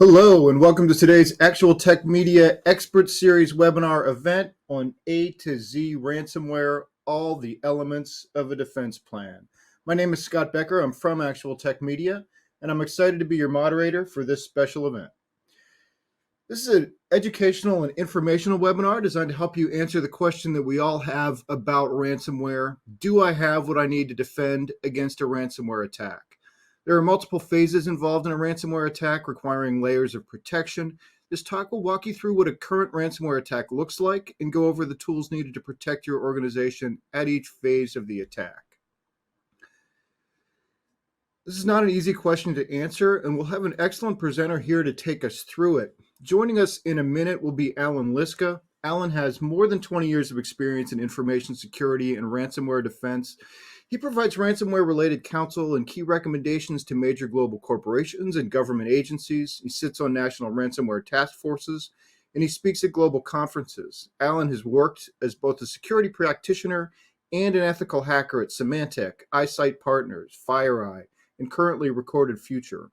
Hello, and welcome to today's Actual Tech Media Expert Series webinar event on A to Z ransomware, all the elements of a defense plan. My name is Scott Becker. I'm from Actual Tech Media, and I'm excited to be your moderator for this special event. This is an educational and informational webinar designed to help you answer the question that we all have about ransomware. Do I have what I need to defend against a ransomware attack? There are multiple phases involved in a ransomware attack requiring layers of protection. This talk will walk you through what a current ransomware attack looks like and go over the tools needed to protect your organization at each phase of the attack. This is not an easy question to answer, and we'll have an excellent presenter here to take us through it. Joining us in a minute will be Allan Liska. Allan has more than 20 years of experience in information security and ransomware defense. He provides ransomware-related counsel and key recommendations to major global corporations and government agencies. He sits on national ransomware task forces, and he speaks at global conferences. Allan has worked as both a security practitioner and an ethical hacker at Symantec, iSIGHT Partners, FireEye, and currently Recorded Future.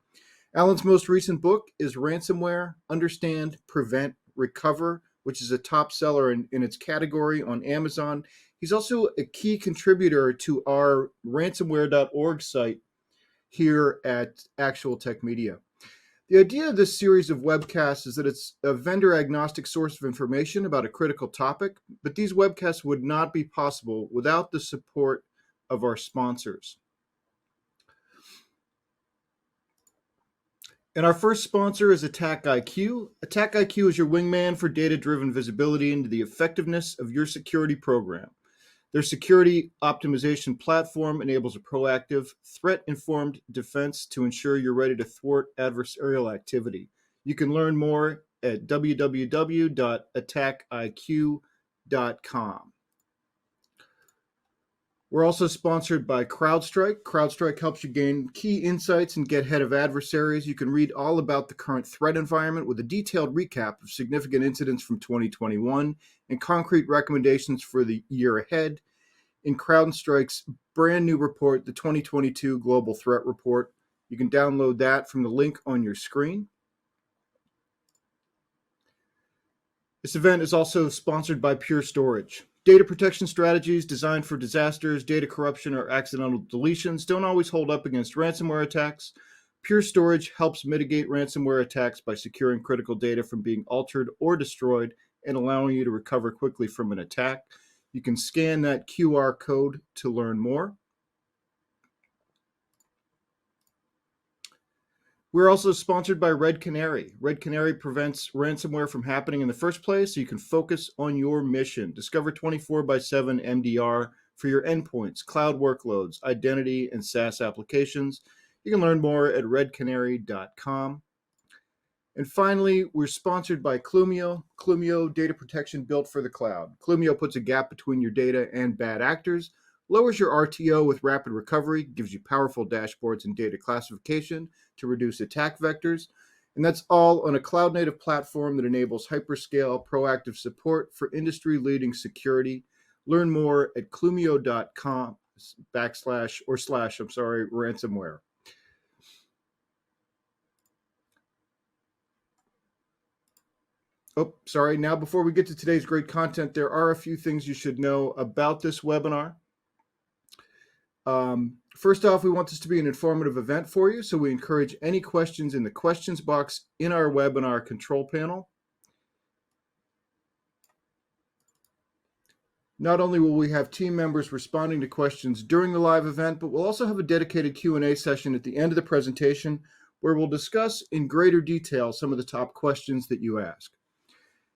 Allan's most recent book is Ransomware, Understand, Prevent, Recover, which is a top seller in its category on Amazon. He's also a key contributor to our ransomware.org site here at Actual Tech Media. The idea of this series of webcasts is that it's a vendor-agnostic source of information about a critical topic, but these webcasts would not be possible without the support of our sponsors. And our first sponsor is AttackIQ. AttackIQ is your wingman for data-driven visibility into the effectiveness of your security program. Their security optimization platform enables a proactive, threat-informed defense to ensure you're ready to thwart adversarial activity. You can learn more at www.attackiq.com. We're also sponsored by Crowdstrike. Crowdstrike helps you gain key insights and get ahead of adversaries. You can read all about the current threat environment with a detailed recap of significant incidents from 2021 and concrete recommendations for the year ahead. In Crowdstrike's brand new report, the 2022 Global Threat Report, you can download that from the link on your screen. This event is also sponsored by Pure Storage. Data protection strategies designed for disasters, data corruption, or accidental deletions don't always hold up against ransomware attacks. Pure Storage helps mitigate ransomware attacks by securing critical data from being altered or destroyed and allowing you to recover quickly from an attack. You can scan that QR code to learn more. We're also sponsored by Red Canary. Red Canary prevents ransomware from happening in the first place so you can focus on your mission. Discover 24/7 MDR for your endpoints, cloud workloads, identity, and SaaS applications. You can learn more at redcanary.com. And finally, we're sponsored by Clumio. Clumio, data protection built for the cloud. Clumio puts a gap between your data and bad actors, lowers your RTO with rapid recovery, gives you powerful dashboards and data classification to reduce attack vectors. And that's all on a cloud-native platform that enables hyperscale, proactive support for industry-leading security. Learn more at clumio.com/ransomware. Oh, sorry. Now, before we get to today's great content, there are a few things you should know about this webinar. First off, we want this to be an informative event for you, so we encourage any questions in the questions box in our webinar control panel. Not only will we have team members responding to questions during the live event, but we'll also have a dedicated Q&A session at the end of the presentation where we'll discuss in greater detail some of the top questions that you ask.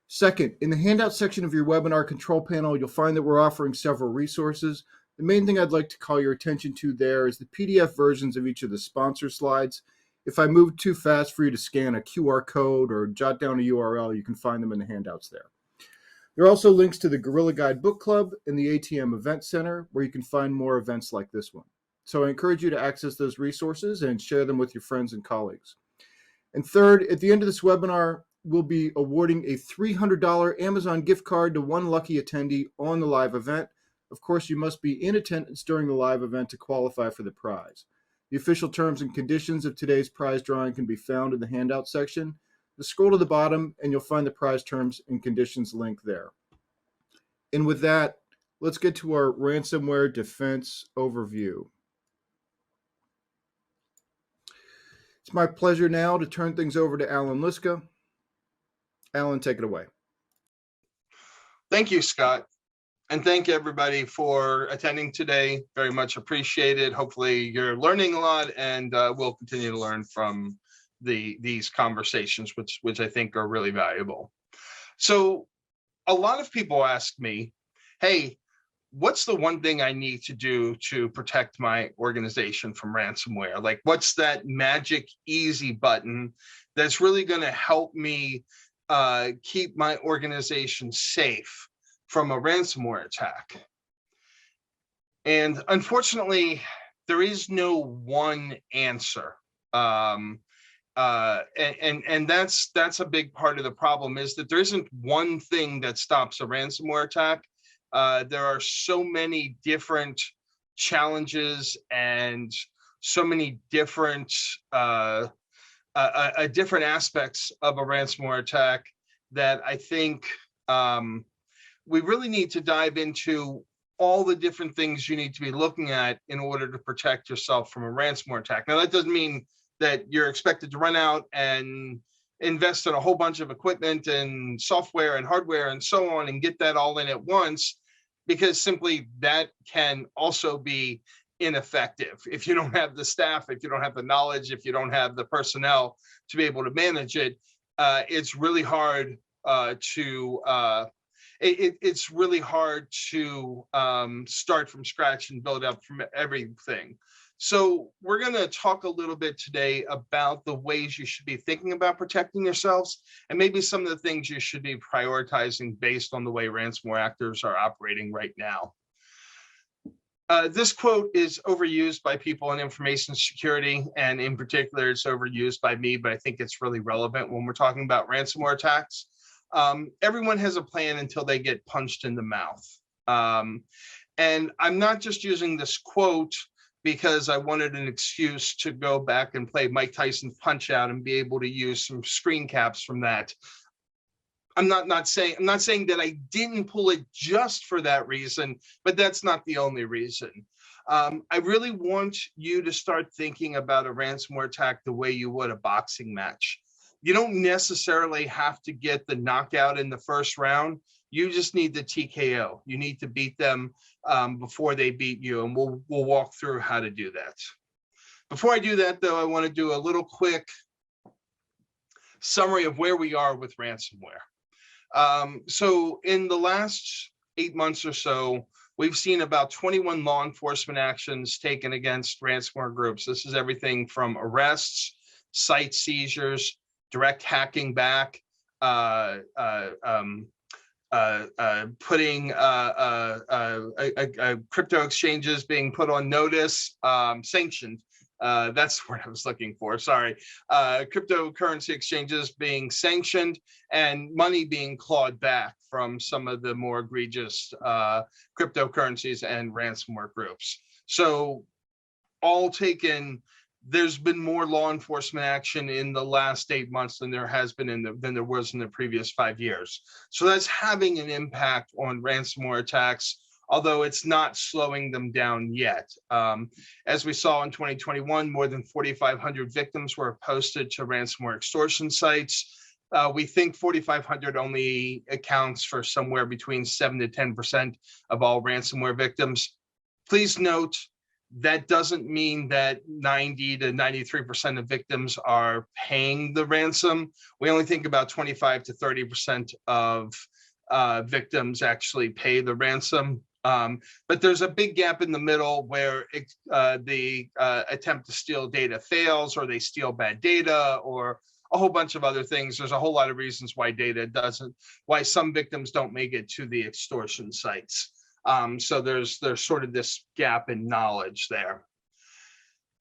Second, in the handout section of your webinar control panel, you'll find that we're offering several resources. The main thing I'd like to call your attention to there is the PDF versions of each of the sponsor slides. If I move too fast for you to scan a QR code or jot down a URL, you can find them in the handouts there. There are also links to the Gorilla Guide Book Club and the ATM Event Center, where you can find more events like this one. So I encourage you to access those resources and share them with your friends and colleagues. And third, at the end of this webinar, we'll be awarding a $300 Amazon gift card to one lucky attendee on the live event. Of course, you must be in attendance during the live event to qualify for the prize. The official terms and conditions of today's prize drawing can be found in the handout section. Just scroll to the bottom and you'll find the prize terms and conditions link there. And with that, let's get to our ransomware defense overview. It's my pleasure now to turn things over to Allan Liska. Allan, take it away. Thank you, Scott. And thank everybody for attending today. Very much appreciated. Hopefully you're learning a lot, and we'll continue to learn from these conversations, which I think are really valuable. So a lot of people ask me, hey, what's the one thing I need to do to protect my organization from ransomware? Like, what's that magic easy button that's really going to help me keep my organization safe from a ransomware attack? And unfortunately, there is no one answer. And that's a big part of the problem, is that there isn't one thing that stops a ransomware attack. There are so many different challenges and so many different different aspects of a ransomware attack that I think we really need to dive into all the different things you need to be looking at in order to protect yourself from a ransomware attack. Now, that doesn't mean that you're expected to run out and invest in a whole bunch of equipment and software and hardware and so on and get that all in at once, because simply that can also be ineffective. If you don't have the staff, if you don't have the knowledge, if you don't have the personnel to be able to manage it, it's really hard it's really hard to start from scratch and build up from everything. So we're going to talk a little bit today about the ways you should be thinking about protecting yourselves, and maybe some of the things you should be prioritizing based on the way ransomware actors are operating right now. This quote is overused by people in information security, and in particular, it's overused by me, but I think it's really relevant when we're talking about ransomware attacks. Everyone has a plan until they get punched in the mouth. And I'm not just using this quote because I wanted an excuse to go back and play Mike Tyson's Punch Out and be able to use some screen caps from that. I'm not saying that I didn't pull it just for that reason, but that's not the only reason. I really want you to start thinking about a ransomware attack the way you would a boxing match. You don't necessarily have to get the knockout in the first round. You just need the TKO. You need to beat them before they beat you, and we'll walk through how to do that. Before I do that, though, I want to do a little quick summary of where we are with ransomware. So in the last 8 months or so, we've seen about 21 law enforcement actions taken against ransomware groups. This is everything from arrests, site seizures, direct hacking back, putting crypto exchanges being put on notice, sanctioned. That's the word I was looking for, sorry. Cryptocurrency exchanges being sanctioned and money being clawed back from some of the more egregious cryptocurrencies and ransomware groups. So all taken, there's been more law enforcement action in the last 8 months than there has been than there was in the previous 5 years. So that's having an impact on ransomware attacks, although it's not slowing them down yet. As we saw in 2021, more than 4,500 victims were posted to ransomware extortion sites. We think 4,500 only accounts for somewhere between 7 to 10% of all ransomware victims. Please note, that doesn't mean that 90 to 93% of victims are paying the ransom. We only think about 25 to 30% of victims actually pay the ransom. But there's a big gap in the middle where the attempt to steal data fails, or they steal bad data, or a whole bunch of other things. There's a whole lot of reasons why why some victims don't make it to the extortion sites. So there's sort of this gap in knowledge there.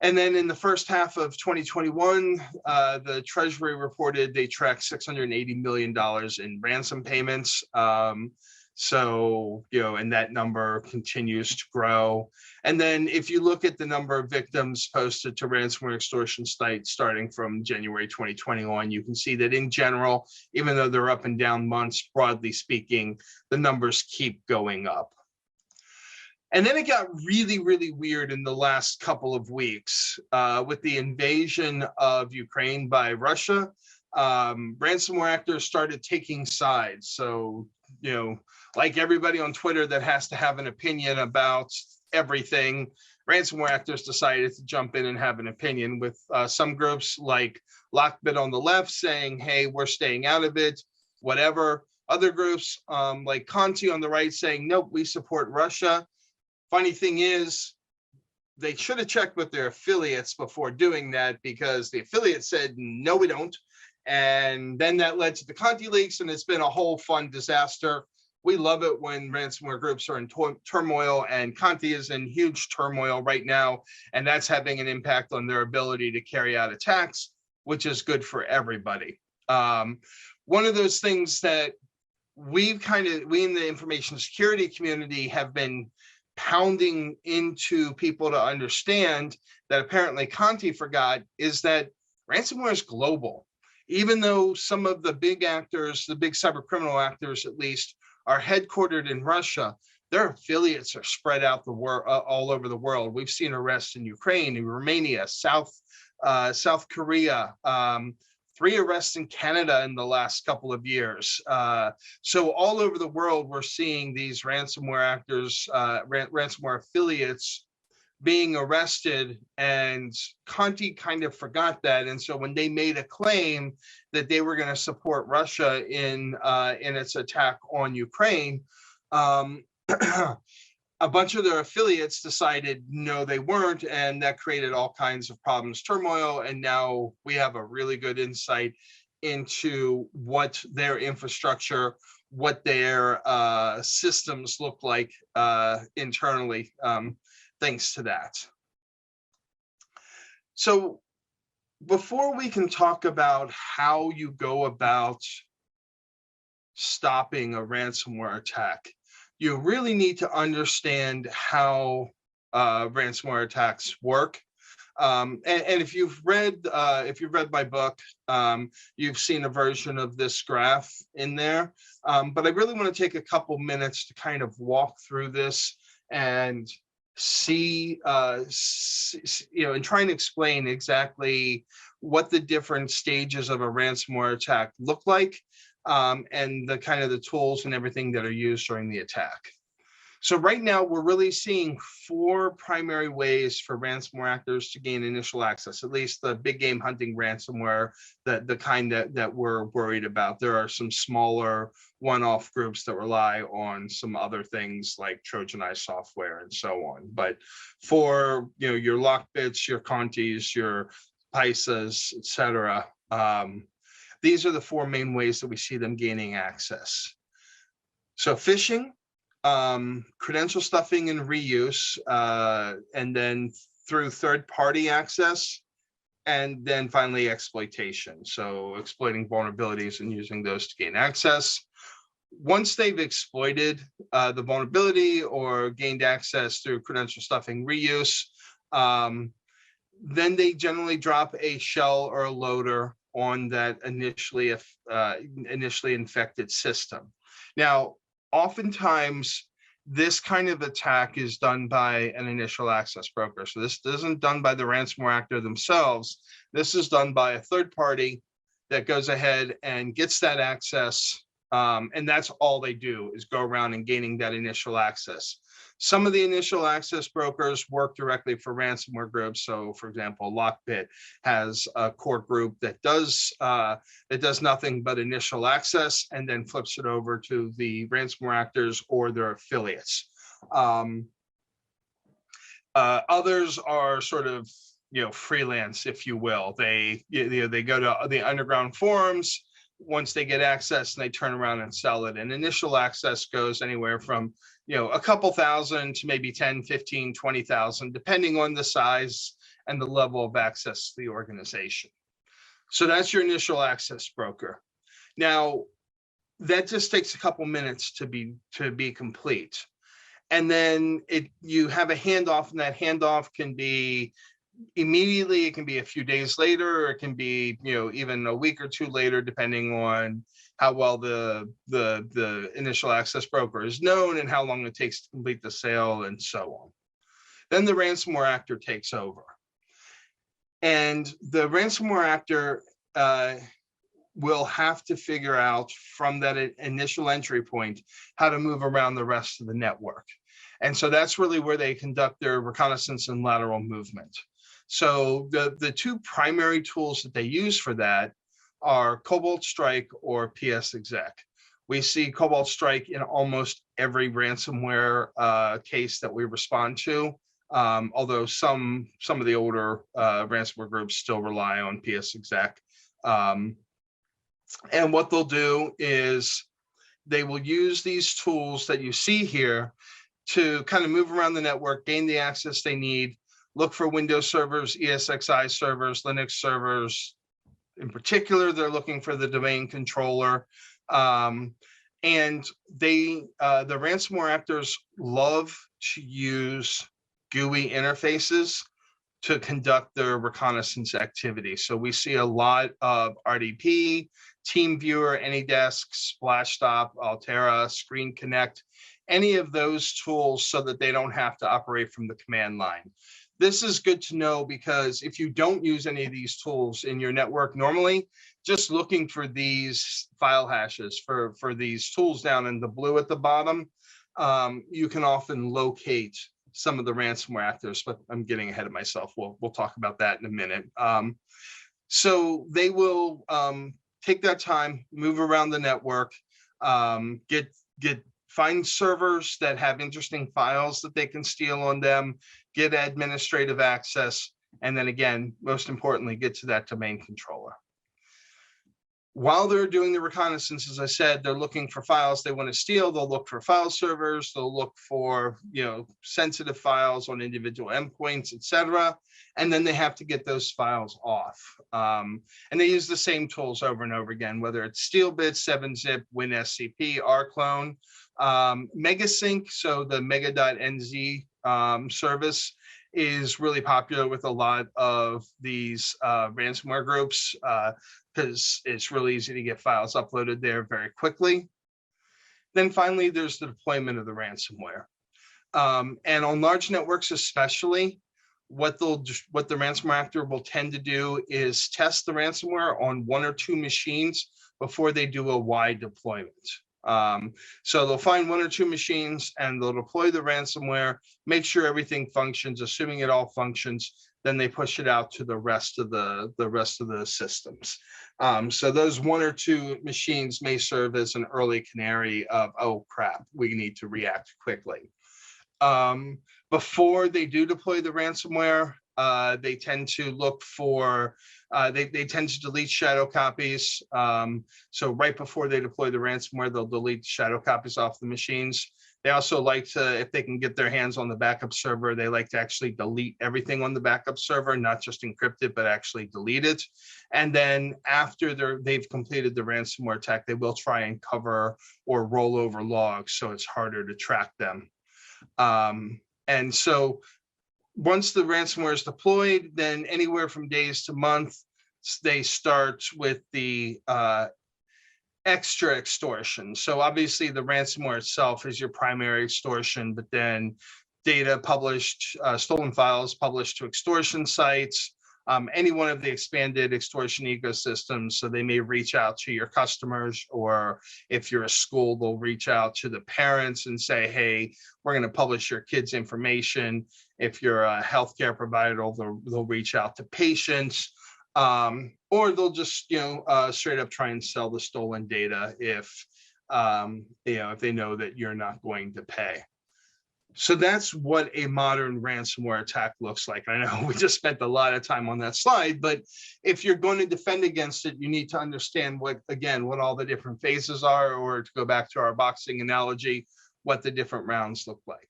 And then in the first half of 2021, the Treasury reported they tracked $680 million in ransom payments. So, and that number continues to grow. And then if you look at the number of victims posted to ransomware extortion sites starting from January 2021, you can see that in general, even though they're up and down months, broadly speaking, the numbers keep going up. And then it got really, really weird in the last couple of weeks with the invasion of Ukraine by Russia. Ransomware actors started taking sides. So, like everybody on Twitter that has to have an opinion about everything, ransomware actors decided to jump in and have an opinion, with some groups like Lockbit on the left saying, hey, we're staying out of it, whatever. Other groups like Conti on the right saying, nope, we support Russia. Funny thing is, they should have checked with their affiliates before doing that, because the affiliate said, no, we don't. And then that led to the Conti leaks, and it's been a whole fun disaster. We love it when ransomware groups are in turmoil, and Conti is in huge turmoil right now, and that's having an impact on their ability to carry out attacks, which is good for everybody. One of those things that we in the information security community have been pounding into people to understand, that apparently Conti forgot, is that ransomware is global. Even though some of the big actors, the big cyber criminal actors at least, are headquartered in Russia, their affiliates are spread out all over the world. We've seen arrests in Ukraine, in Romania, South Korea, 3 arrests in Canada in the last couple of years. So all over the world, we're seeing these ransomware actors, ransomware affiliates being arrested, and Conti kind of forgot that. And so when they made a claim that they were going to support Russia in its attack on Ukraine, a bunch of their affiliates decided no, they weren't, and that created all kinds of problems, turmoil, and now we have a really good insight into what their infrastructure, what their systems look like internally, thanks to that. So before we can talk about how you go about stopping a ransomware attack, you really need to understand how ransomware attacks work. And if you've read my book, you've seen a version of this graph in there. But I really want to take a couple minutes to kind of walk through this and see, and try and explain exactly what the different stages of a ransomware attack look like, and the kind of the tools and everything that are used during the attack. So right now, we're really seeing 4 primary ways for ransomware actors to gain initial access, at least the big game hunting ransomware, the kind that we're worried about. There are some smaller one-off groups that rely on some other things like Trojanized software and so on. But for your Lockbits, your Contis, your Pisas, etc., these are the 4 main ways that we see them gaining access. So phishing, credential stuffing and reuse, and then through third-party access, and then finally exploitation. So exploiting vulnerabilities and using those to gain access. Once they've exploited the vulnerability or gained access through credential stuffing, reuse, then they generally drop a shell or a loader on that initially infected system. Now, oftentimes, this kind of attack is done by an initial access broker. So this isn't done by the ransomware actor themselves. This is done by a third party that goes ahead and gets that access. And that's all they do, is go around and gaining that initial access. Some of the initial access brokers work directly for ransomware groups. So, for example, Lockbit has a core group that does nothing but initial access, and then flips it over to the ransomware actors or their affiliates. Others are sort of freelance, if you will. They go to the underground forums. Once they get access, and they turn around and sell it. And initial access goes anywhere from a couple thousand to maybe 10, 15, 20,000, depending on the size and the level of access to the organization. So that's your initial access broker. Now, that just takes a couple minutes to be complete. And then you have a handoff, and that handoff can be immediately, it can be a few days later, or it can be, even a week or two later, depending on how well the initial access broker is known and how long it takes to complete the sale and so on. Then the ransomware actor takes over. And the ransomware actor will have to figure out from that initial entry point how to move around the rest of the network. And so that's really where they conduct their reconnaissance and lateral movement. So the two primary tools that they use for that are Crowdstrike or PsExec. We see Crowdstrike in almost every ransomware case that we respond to, although some of the older ransomware groups still rely on PsExec. And what they'll do is they will use these tools that you see here to kind of move around the network, gain the access they need, look for Windows servers, ESXi servers, Linux servers. In particular, they're looking for the domain controller. And the ransomware actors love to use GUI interfaces to conduct their reconnaissance activity. So we see a lot of RDP, TeamViewer, AnyDesk, SplashStop, Altera, Screen Connect, any of those tools, so that they don't have to operate from the command line. This is good to know, because if you don't use any of these tools in your network normally, just looking for these file hashes for these tools down in the blue at the bottom, you can often locate some of the ransomware actors, but I'm getting ahead of myself. We'll talk about that in a minute. So they will take that time, move around the network, find servers that have interesting files that they can steal on them, get administrative access, and then again, most importantly, get to that domain controller. While they're doing the reconnaissance, as I said, they're looking for files they want to steal. They'll look for file servers. They'll look for, sensitive files on individual endpoints, etc. And then they have to get those files off. And they use the same tools over and over again, whether it's StealBit, 7-Zip, WinSCP, rclone, Megasync. So the mega.nz service is really popular with a lot of these ransomware groups, because it's really easy to get files uploaded there very quickly. Then finally, there's the deployment of the ransomware. And on large networks especially, what the ransomware actor will tend to do is test the ransomware on 1 or 2 machines before they do a wide deployment. So they'll find 1 or 2 machines and they'll deploy the ransomware, make sure everything functions. Assuming it all functions, then they push it out to the rest of the systems. So those 1 or 2 machines may serve as an early canary of, oh crap, we need to react quickly. Before they do deploy the ransomware, they tend to look for, they tend to delete shadow copies. So right before they deploy the ransomware, they'll delete shadow copies off the machines. They also like to, if they can get their hands on the backup server, they like to actually delete everything on the backup server, not just encrypt it, but actually delete it. And then after they've completed the ransomware attack, they will try and cover or roll over logs, so it's harder to track them. And so once the ransomware is deployed, then anywhere from days to months, they start with the extra extortion. So obviously the ransomware itself is your primary extortion, but then data published, stolen files published to extortion sites, any one of the expanded extortion ecosystems. So they may reach out to your customers, or if you're a school, they'll reach out to the parents and say, hey, we're going to publish your kids' information. If you're a healthcare provider, they'll reach out to patients. Or they'll just, straight up try and sell the stolen data if they know that you're not going to pay. So that's what a modern ransomware attack looks like. I know we just spent a lot of time on that slide, but if you're going to defend against it, you need to understand what all the different phases are, or to go back to our boxing analogy, what the different rounds look like.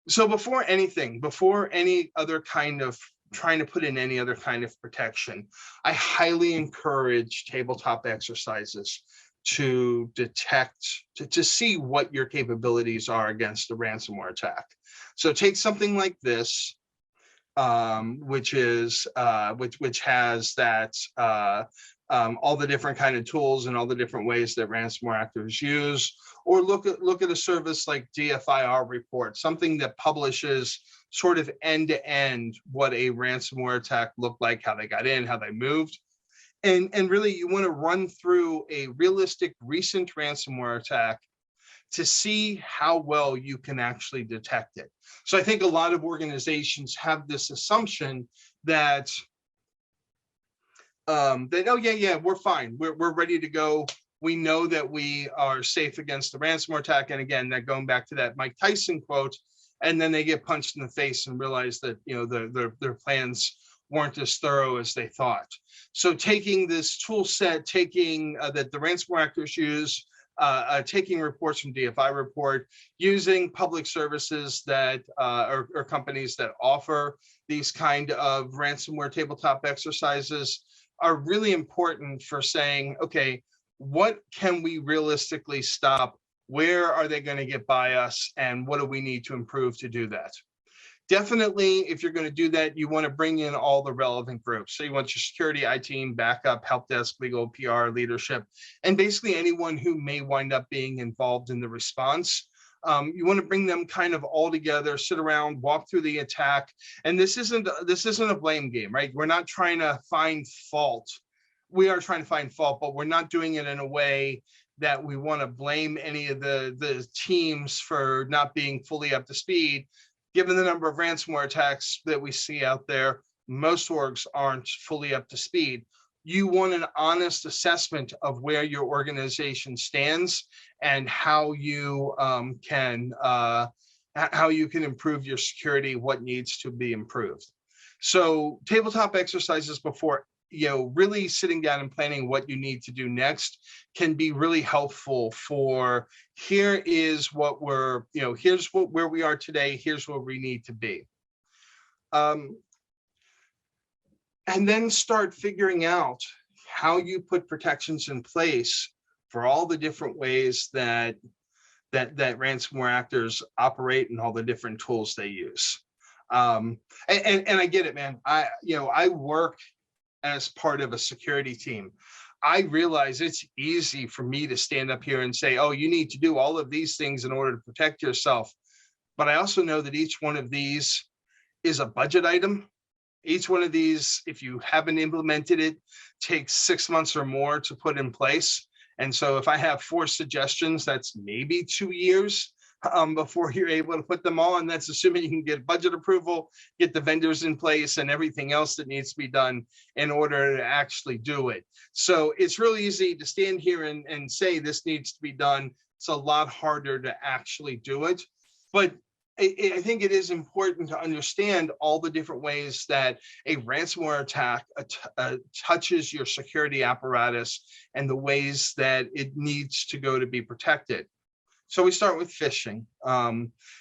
So before any other kind of trying to put in any other kind of protection, I highly encourage tabletop exercises. to detect, to see what your capabilities are against a ransomware attack. So take something like this, which has that all the different kind of tools and all the different ways that ransomware actors use, or look at a service like DFIR Report, something that publishes sort of end to end what a ransomware attack looked like, how they got in, how they moved. And really, you want to run through a realistic recent ransomware attack to see how well you can actually detect it. So I think a lot of organizations have this assumption that oh yeah, we're fine, we're ready to go. We know that we are safe against the ransomware attack. And again, that going back to that Mike Tyson quote, and then they get punched in the face and realize that their plans weren't as thorough as they thought. So taking this tool set, taking that the ransomware actors use, taking reports from DFI Report, using public services that or companies that offer these kind of ransomware tabletop exercises are really important for saying, okay, what can we realistically stop? Where are they going to get by us? And what do we need to improve to do that? Definitely, if you're going to do that, you want to bring in all the relevant groups. So you want your security, IT team, backup, help desk, legal, PR, leadership, and basically anyone who may wind up being involved in the response. You want to bring them kind of all together, sit around, walk through the attack. And this isn't a blame game, right? We're not trying to find fault. We are trying to find fault, but we're not doing it in a way that we want to blame any of the teams for not being fully up to speed. Given the number of ransomware attacks that we see out there, most orgs aren't fully up to speed. You want an honest assessment of where your organization stands and how you can improve your security, what needs to be improved. So tabletop exercises before really sitting down and planning what you need to do next can be really helpful for, here is what we're, here's where we are today, here's where we need to be. And then start figuring out how you put protections in place for all the different ways that ransomware actors operate and all the different tools they use. And I get it, man. I work as part of a security team. I realize it's easy for me to stand up here and say, oh, you need to do all of these things in order to protect yourself. But I also know that each one of these is a budget item. Each one of these, if you haven't implemented it, takes 6 months or more to put in place. And so if I have 4 suggestions, that's maybe 2 years before you're able to put them all. And that's assuming you can get budget approval, get the vendors in place, and everything else that needs to be done in order to actually do it. So it's really easy to stand here and say this needs to be done. It's a lot harder to actually do it. But I think it is important to understand all the different ways that a ransomware attack touches your security apparatus and the ways that it needs to go to be protected. So we start with phishing.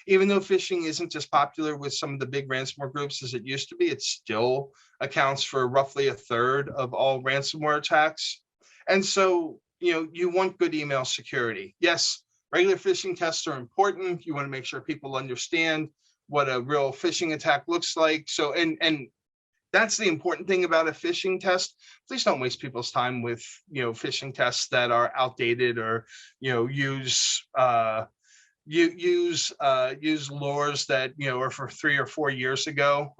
Even though phishing isn't as popular with some of the big ransomware groups as it used to be, it still accounts for roughly 1/3 of all ransomware attacks. And so, you want good email security. Yes, regular phishing tests are important. You want to make sure people understand what a real phishing attack looks like. So, and that's the important thing about a phishing test. Please don't waste people's time with, phishing tests that are outdated or, use lures that, are for 3 or 4 years ago.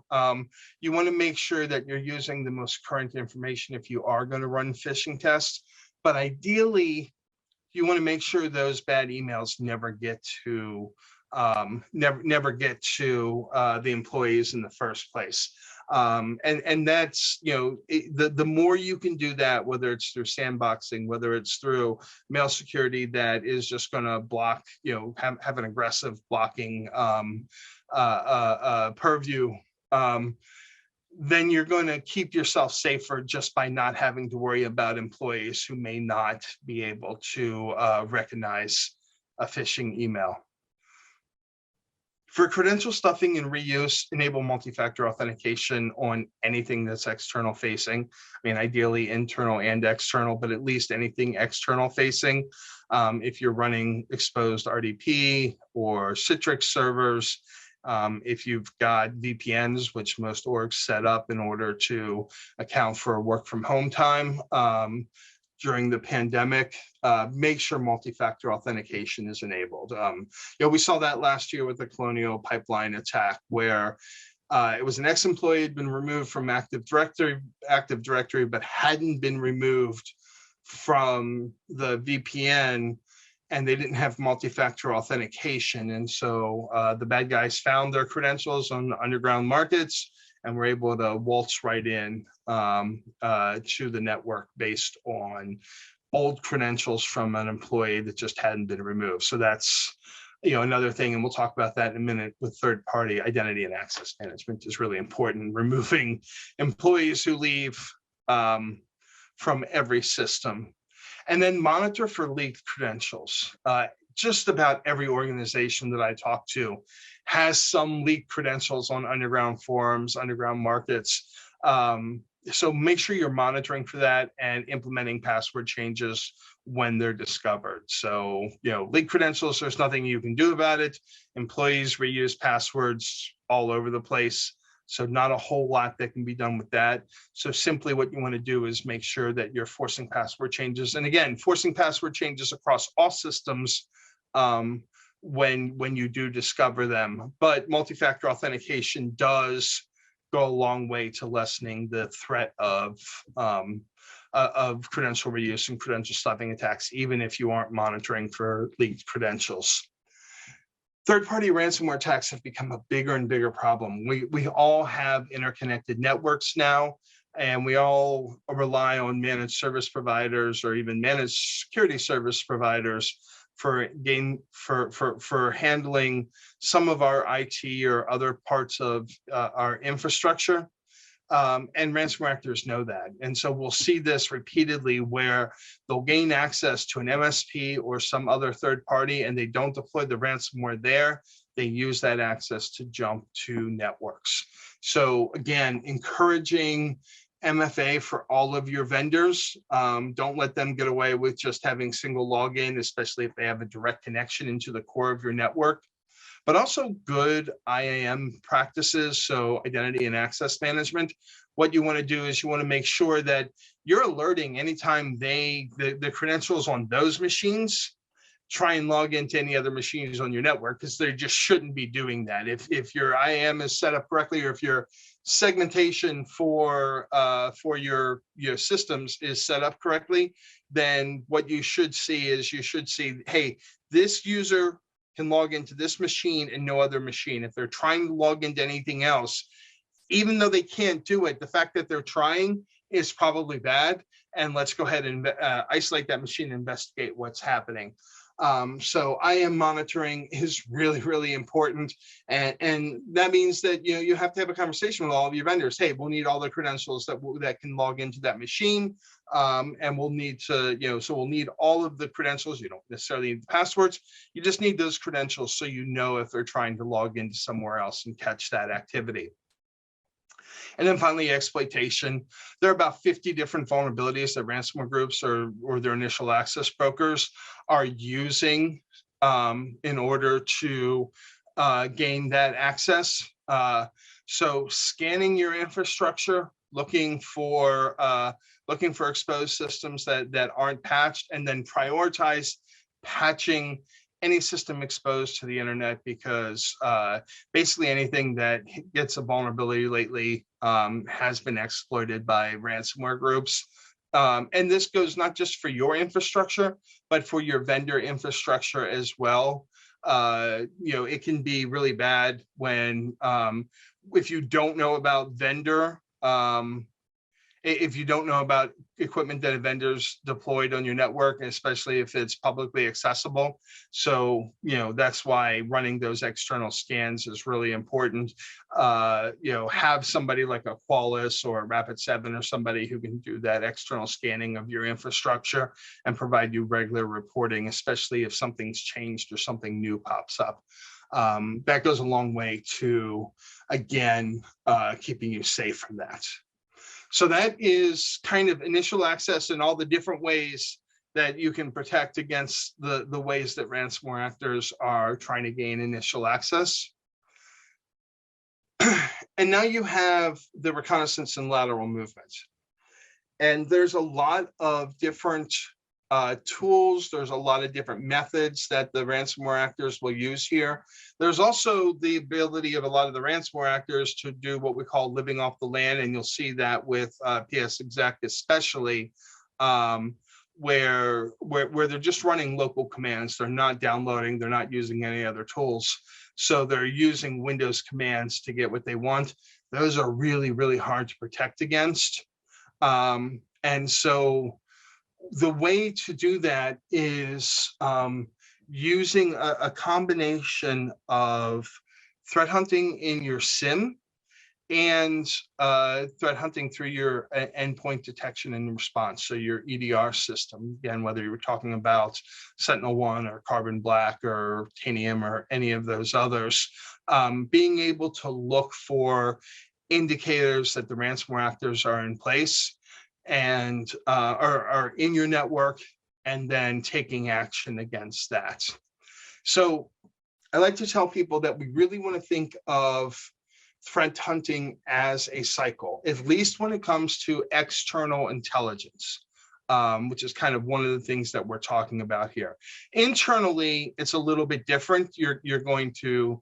You want to make sure that you're using the most current information if you are going to run phishing tests. But ideally, you want to make sure those bad emails never get to the employees in the first place. And that's, the more you can do that, whether it's through sandboxing, whether it's through mail security that is just going to block, have an aggressive blocking purview, then you're going to keep yourself safer just by not having to worry about employees who may not be able to recognize a phishing email. For credential stuffing and reuse, enable multi-factor authentication on anything that's external facing. I mean, ideally internal and external, but at least anything external facing. If you're running exposed RDP or Citrix servers, if you've got VPNs, which most orgs set up in order to account for work from home time, during the pandemic, make sure multi-factor authentication is enabled. We saw that last year with the Colonial Pipeline attack, where it was an ex-employee had been removed from Active Directory, but hadn't been removed from the VPN, and they didn't have multi-factor authentication. And so the bad guys found their credentials on the underground markets and were able to waltz right in to the network based on old credentials from an employee that just hadn't been removed. So that's another thing, and we'll talk about that in a minute, with third-party identity and access management is really important. Removing employees who leave from every system. And then monitor for leaked credentials. Just about every organization that I talk to has some leaked credentials on underground forums, underground markets. So make sure you're monitoring for that and implementing password changes when they're discovered. So, leaked credentials, there's nothing you can do about it. Employees reuse passwords all over the place. So not a whole lot that can be done with that. So simply what you want to do is make sure that you're forcing password changes. And again, forcing password changes across all systems when you do discover them. But multi-factor authentication does go a long way to lessening the threat of credential reuse and credential stuffing attacks, even if you aren't monitoring for leaked credentials. Third-party ransomware attacks have become a bigger and bigger problem. We all have interconnected networks now, and we all rely on managed service providers or even managed security service providers for handling some of our IT or other parts of our infrastructure. And ransomware actors know that. And so we'll see this repeatedly, where they'll gain access to an MSP or some other third party, and they don't deploy the ransomware there. They use that access to jump to networks. So again, encouraging MFA for all of your vendors. Don't let them get away with just having single login, especially if they have a direct connection into the core of your network. But also good IAM practices, so identity and access management. What you want to do is you want to make sure that you're alerting anytime the credentials on those machines try and log into any other machines on your network, because they just shouldn't be doing that. If your IAM is set up correctly, or if your segmentation for your systems is set up correctly, then what you should see is hey, this user can log into this machine and no other machine. If they're trying to log into anything else, even though they can't do it, the fact that they're trying is probably bad. And let's go ahead and isolate that machine and investigate what's happening. So IAM monitoring is really, really important. And that means that you have to have a conversation with all of your vendors. Hey, we'll need all the credentials that can log into that machine. And we'll need to, so we'll need all of the credentials. You don't necessarily need the passwords. You just need those credentials so you know if they're trying to log into somewhere else and catch that activity. And then finally, exploitation. There are about 50 different vulnerabilities that ransomware groups or their initial access brokers are using in order to gain that access. So scanning your infrastructure, looking for exposed systems that aren't patched, and then prioritize patching any system exposed to the internet, because basically anything that gets a vulnerability lately has been exploited by ransomware groups. And this goes not just for your infrastructure, but for your vendor infrastructure as well. It can be really bad when, if you don't know about if you don't know about equipment that a vendor's deployed on your network, especially if it's publicly accessible. So, that's why running those external scans is really important. Have somebody like a Qualys or a Rapid7 or somebody who can do that external scanning of your infrastructure and provide you regular reporting, especially if something's changed or something new pops up. that goes a long way to, again, keeping you safe from that. So that is kind of initial access and all the different ways that you can protect against the ways that ransomware actors are trying to gain initial access. And now you have the reconnaissance and lateral movement. And there's a lot of different tools. There's a lot of different methods that the ransomware actors will use here. There's also the ability of a lot of the ransomware actors to do what we call living off the land. And you'll see that with PS Exec, especially, where they're just running local commands. They're not downloading, they're not using any other tools. So they're using Windows commands to get what they want. Those are really, really hard to protect against. And so the way to do that is using a combination of threat hunting in your SIM and threat hunting through your endpoint detection and response. So your EDR system, again, whether you were talking about SentinelOne or Carbon Black or Tanium or any of those others, being able to look for indicators that the ransomware actors are in place and are in your network, and then taking action against that. So I like to tell people that we really want to think of threat hunting as a cycle, at least when it comes to external intelligence, which is kind of one of the things that we're talking about here. Internally, it's a little bit different. You're going to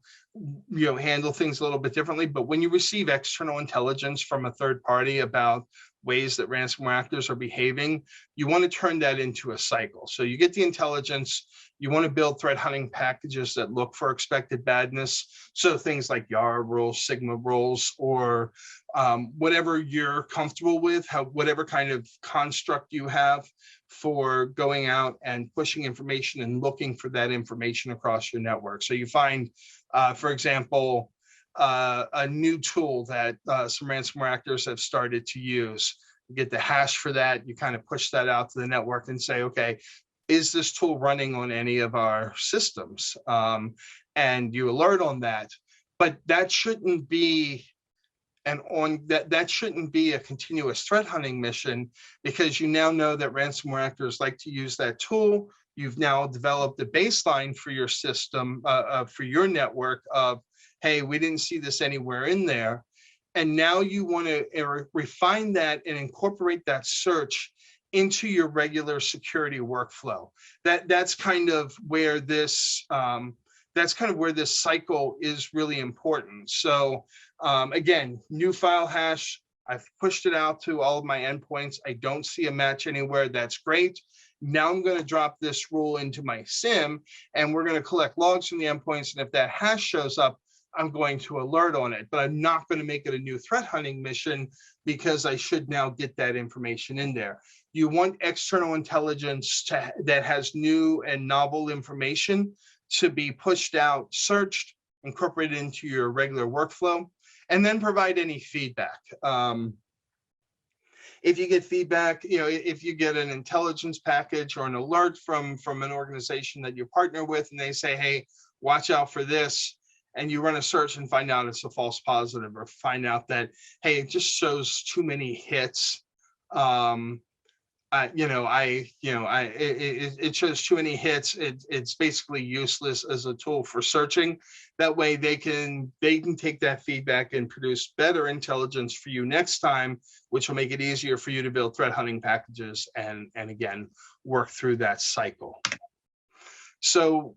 handle things a little bit differently, but when you receive external intelligence from a third party about ways that ransomware actors are behaving, you want to turn that into a cycle. So you get the intelligence, you want to build threat hunting packages that look for expected badness. So things like YARA rules, Sigma rules, or whatever you're comfortable with, whatever kind of construct you have for going out and pushing information and looking for that information across your network. So you find, for example, a new tool that some ransomware actors have started to use. You get the hash for that, you kind of push that out to the network and say, okay, is this tool running on any of our systems? And you alert on that, but that shouldn't be that shouldn't be a continuous threat hunting mission, because you now know that ransomware actors like to use that tool. You've now developed a baseline for your system, for your network of, hey, we didn't see this anywhere in there. And now you want to refine that and incorporate that search into your regular security workflow. That's kind of where this cycle is really important. So again, new file hash, I've pushed it out to all of my endpoints. I don't see a match anywhere. That's great. Now I'm going to drop this rule into my SIM, and we're going to collect logs from the endpoints. And if that hash shows up, I'm going to alert on it, but I'm not going to make it a new threat hunting mission, because I should now get that information in there. You want external intelligence that has new and novel information to be pushed out, searched, incorporated into your regular workflow, and then provide any feedback. If you get feedback, if you get an intelligence package or an alert from an organization that you partner with, and they say, hey, watch out for this, and you run a search and find out it's a false positive, or find out that, hey, it just shows too many hits. It shows too many hits. It's basically useless as a tool for searching. That way they can take that feedback and produce better intelligence for you next time, which will make it easier for you to build threat hunting packages and again, work through that cycle. So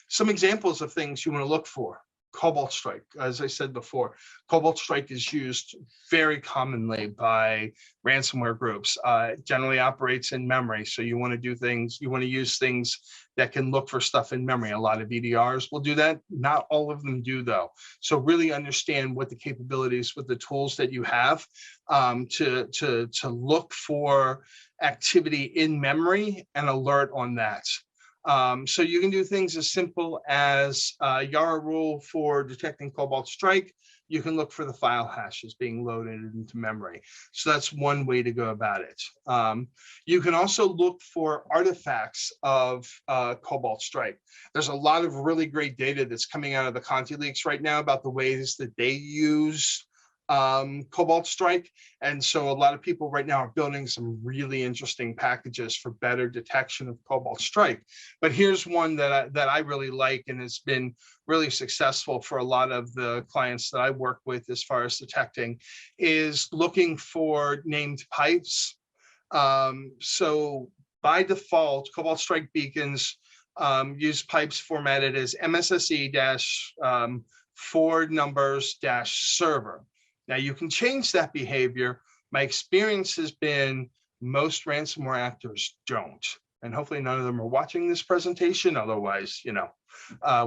some examples of things you want to look for. Cobalt Strike, as I said before, Cobalt Strike is used very commonly by ransomware groups. It generally operates in memory, so you want to do things, you want to use things that can look for stuff in memory. A lot of EDRs will do that. Not all of them do, though. So really understand what the capabilities with the tools that you have to look for activity in memory and alert on that. So you can do things as simple as Yara rule for detecting Cobalt Strike. You can look for the file hashes being loaded into memory. So that's one way to go about it. You can also look for artifacts of Cobalt Strike. There's a lot of really great data that's coming out of the Conti leaks right now about the ways that they use Cobalt Strike. And so a lot of people right now are building some really interesting packages for better detection of Cobalt Strike. But here's one that I really like, and it's been really successful for a lot of the clients that I work with as far as detecting, is looking for named pipes. So by default, Cobalt Strike beacons use pipes formatted as MSSE-4 numbers-server. Now you can change that behavior. My experience has been most ransomware actors don't, and hopefully none of them are watching this presentation. Otherwise,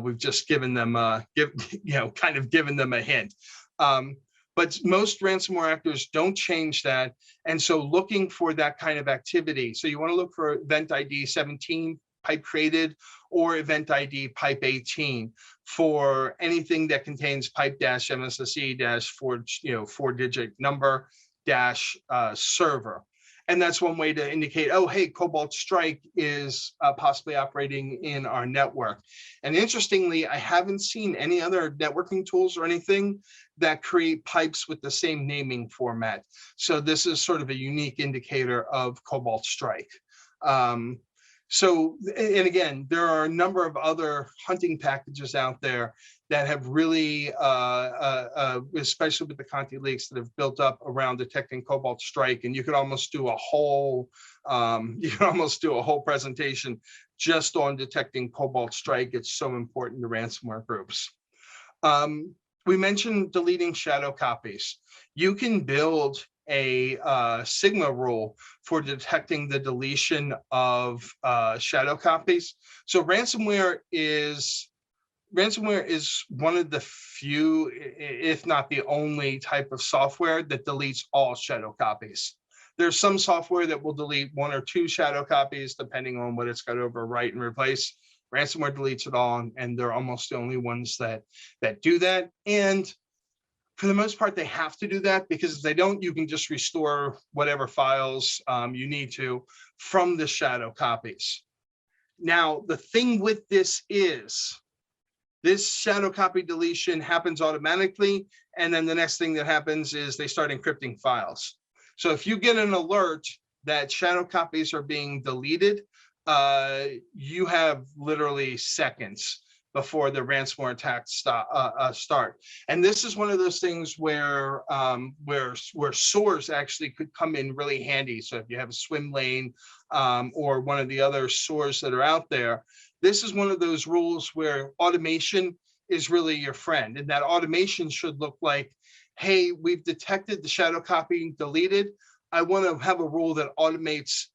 we've just given them kind of given them a hint. But most ransomware actors don't change that, and so looking for that kind of activity. So you want to look for event ID 17 pipe created or event ID pipe 18 for anything that contains pipe dash MSSE dash 4-digit number dash server. And that's one way to indicate, oh, hey, Cobalt Strike is possibly operating in our network. And interestingly, I haven't seen any other networking tools or anything that create pipes with the same naming format. So this is sort of a unique indicator of Cobalt Strike. So, and again, there are a number of other hunting packages out there that have really, especially with the Conti leaks, that have built up around detecting Cobalt Strike, and you could almost do a whole, presentation just on detecting Cobalt Strike. It's so important to ransomware groups. We mentioned deleting shadow copies. You can build a Sigma rule for detecting the deletion of shadow copies. So ransomware is one of the few, if not the only, type of software that deletes all shadow copies. There's some software that will delete 1 or 2 shadow copies depending on what it's got to overwrite and replace. Ransomware deletes it all, and they're almost the only ones that do that. And for the most part, they have to do that, because if they don't, you can just restore whatever files you need to from the shadow copies. Now, the thing with this is, this shadow copy deletion happens automatically, and then the next thing that happens is they start encrypting files. So if you get an alert that shadow copies are being deleted, you have literally seconds before the ransomware attacks start. And this is one of those things where SOARs actually could come in really handy. So if you have a swim lane or one of the other SOARs that are out there, this is one of those rules where automation is really your friend. And that automation should look like, hey, we've detected the shadow copy deleted. I want to have a rule that automates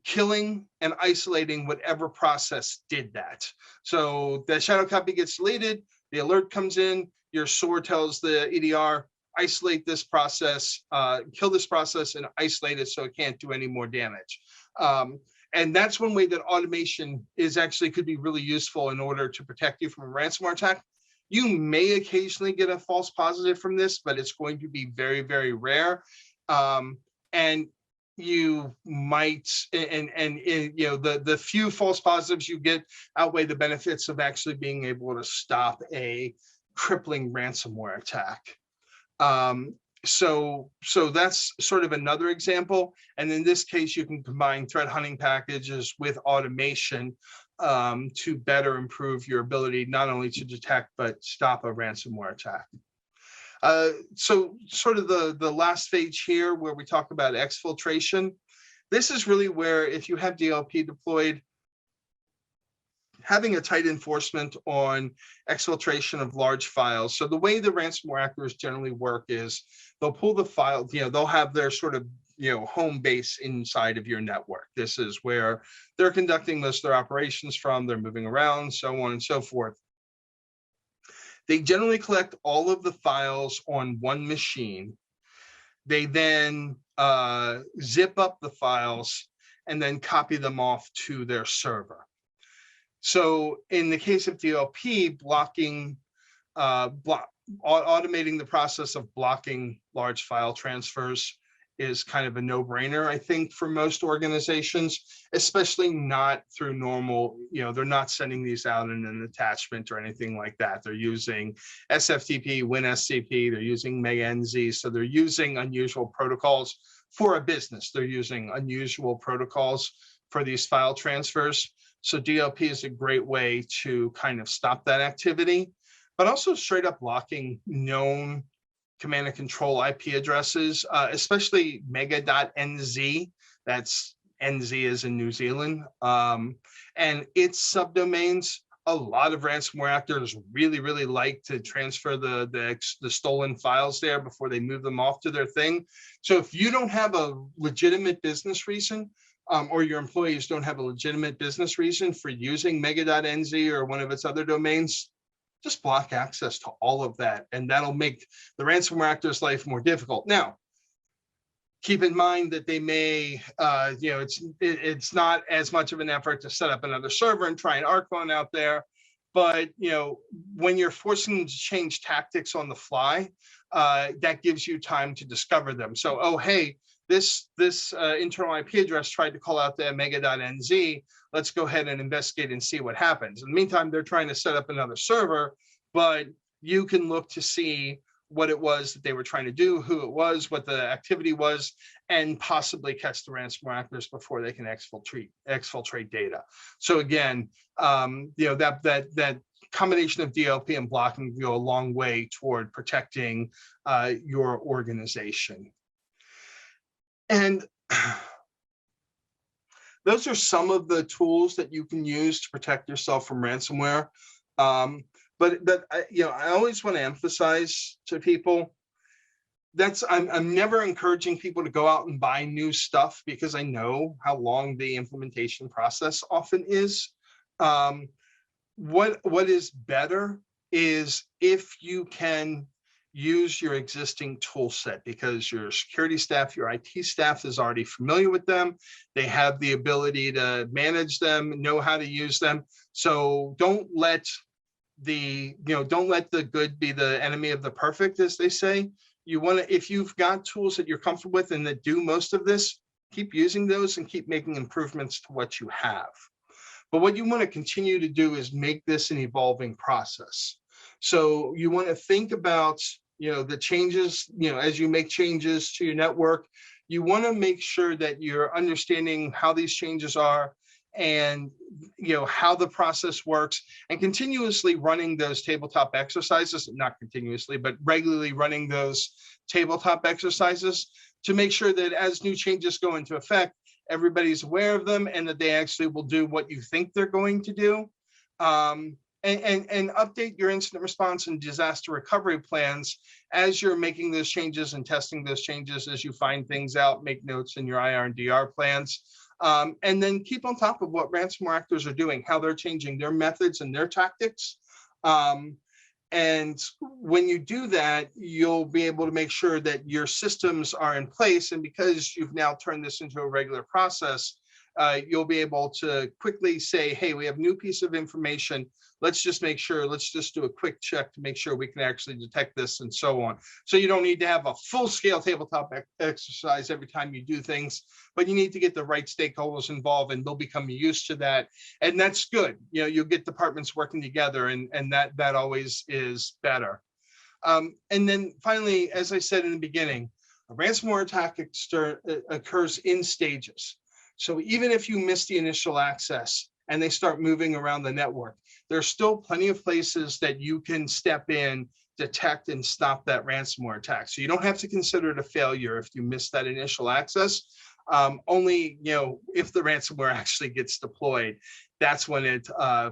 killing and isolating whatever process did that. So the shadow copy gets deleted, the alert comes in, your SOAR tells the EDR, isolate this process, kill this process and isolate it so it can't do any more damage. And that's one way that automation could be really useful in order to protect you from a ransomware attack. You may occasionally get a false positive from this, but it's going to be very, very rare. And you might, the few false positives you get outweigh the benefits of actually being able to stop a crippling ransomware attack. So that's sort of another example. And in this case, you can combine threat hunting packages with automation to better improve your ability not only to detect, but stop a ransomware attack. So sort of the last stage here where we talk about exfiltration. This is really where, if you have DLP deployed, having a tight enforcement on exfiltration of large files. So the way the ransomware actors generally work is they'll pull the file, they'll have their sort of home base inside of your network. This is where they're conducting most of their operations from, they're moving around, so on and so forth. They generally collect all of the files on one machine. They then zip up the files and then copy them off to their server. So in the case of DLP, automating the process of blocking large file transfers is kind of a no-brainer, I think, for most organizations, especially not through normal, they're not sending these out in an attachment or anything like that. They're using SFTP, WinSCP, they're using MEGA-NZ, so they're using unusual protocols for a business. They're using unusual protocols for these file transfers. So DLP is a great way to kind of stop that activity, but also straight up blocking known command and control IP addresses, especially mega.nz. That's NZ is in New Zealand, and its subdomains. A lot of ransomware actors really, really like to transfer the stolen files there before they move them off to their thing. So if you don't have a legitimate business reason, or your employees don't have a legitimate business reason for using mega.nz or one of its other domains, just block access to all of that, and that'll make the ransomware actor's life more difficult. Now, keep in mind that they may, it's not as much of an effort to set up another server and try an arcphone out there, but when you're forcing them to change tactics on the fly, that gives you time to discover them. So, oh hey, this internal IP address tried to call out the mega.nz. Let's go ahead and investigate and see what happens. In the meantime, they're trying to set up another server, but you can look to see what it was that they were trying to do, who it was, what the activity was, and possibly catch the ransomware actors before they can exfiltrate data. So again, that combination of DLP and blocking go a long way toward protecting your organization. And those are some of the tools that you can use to protect yourself from ransomware. But I always want to emphasize to people I'm never encouraging people to go out and buy new stuff, because I know how long the implementation process often is. What is better is if you can use your existing tool set, because your security staff, your IT staff is already familiar with them. They have the ability to manage them, know how to use them. So don't let the good be the enemy of the perfect, as they say. If you've got tools that you're comfortable with and that do most of this, keep using those and keep making improvements to what you have. But what you want to continue to do is make this an evolving process. So you want to think about the changes, as you make changes to your network, you want to make sure that you're understanding how these changes are and how the process works, and continuously running those tabletop exercises, not continuously, but regularly running those tabletop exercises to make sure that as new changes go into effect, everybody's aware of them and that they actually will do what you think they're going to do. And update your incident response and disaster recovery plans as you're making those changes and testing those changes. As you find things out, make notes in your IR and DR plans. And then keep on top of what ransomware actors are doing, how they're changing their methods and their tactics. And when you do that, you'll be able to make sure that your systems are in place. And because you've now turned this into a regular process, you'll be able to quickly say, hey, we have a new piece of information. Let's just do a quick check to make sure we can actually detect this, and so on. So you don't need to have a full-scale tabletop exercise every time you do things, but you need to get the right stakeholders involved, and they'll become used to that. And that's good. You'll get departments working together, and that always is better. And then finally, as I said in the beginning, a ransomware attack occurs in stages. So even if you miss the initial access and they start moving around the network, there's still plenty of places that you can step in, detect, and stop that ransomware attack. So you don't have to consider it a failure if you miss that initial access. Only, if the ransomware actually gets deployed, that's when it